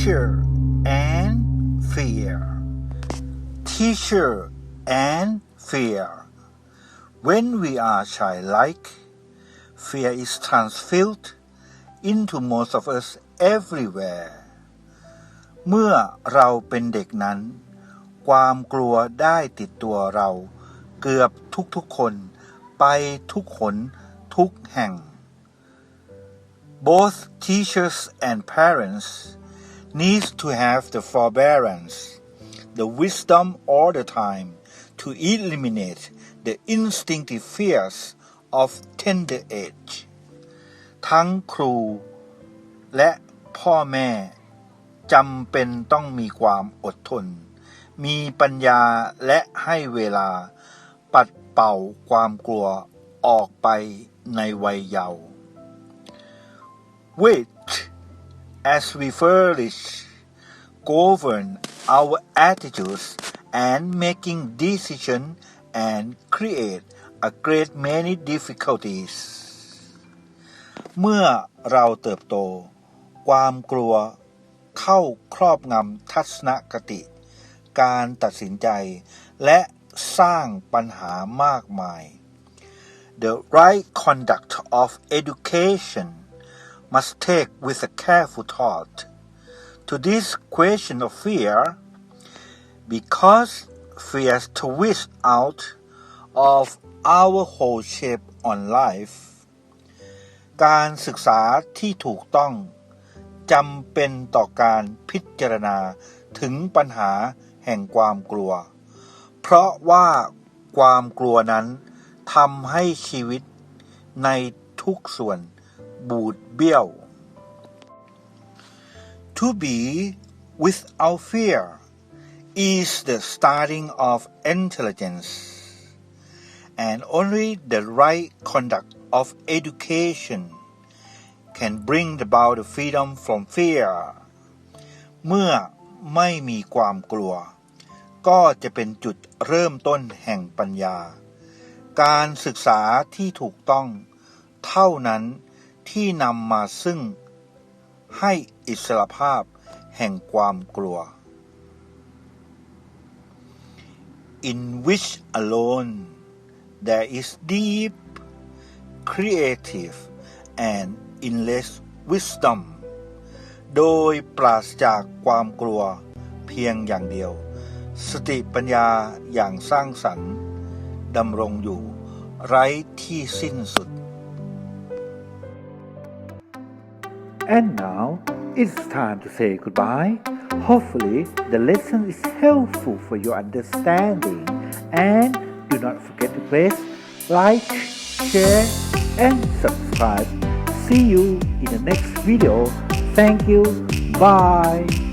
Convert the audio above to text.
teacher and fear teacher and fear when we are childlike fear is transfused into most of us everywhere เมื่อเราเป็นเด็กนั้นความกลัวได้ติดตัวเราเกือบทุกๆคนไปทุกหนทุกแห่ง Both teachers and parents need to have the forbearance, the wisdom all the time to eliminate the instinctive fears of tender age. ทั้งครูและพ่อแม่จำเป็นต้องมีความอดทนมีปัญญาและให้เวลาปัดเป่าความกลัวออกไปในวัยเยาว์ Which as we flourish govern our attitudes and making decisions and create a great many difficulties เมื่อเราเติบโตความกลัวเข้าครอบงำทัศนคติการตัดสินใจและสร้างปัญหามากมาย The right conduct of education must take with a careful thought to this question of fear because fear twists out of our whole shape on life การศึกษาที่ถูกต้องจำเป็นต่อการพิจารณาถึงปัญหาแห่งความกลัวเพราะว่าความกลัวนั้นทำให้ชีวิตในทุกส่วนบูดเบี้ยว To be without fear is the starting of intelligence and only the right conduct of education can bring about the freedom from fear เมื่อไม่มีความกลัวก็จะเป็นจุดเริ่มต้นแห่งปัญญาการศึกษาที่ถูกต้องเท่านั้นที่นำมาซึ่งให้อิสรภาพแห่งความกลัว In which alone there is deep, creative and endless wisdom โดยปราศจากความกลัวเพียงอย่างเดียวสติปัญญาอย่างสร้างสรรค์ดำรงอยู่ไร้ที่สิ้นสุด And now it's time to say goodbye. Hopefully the lesson is helpful for your understanding and do not forget to press like, share and subscribe. See you in the next video. Thank you. Bye.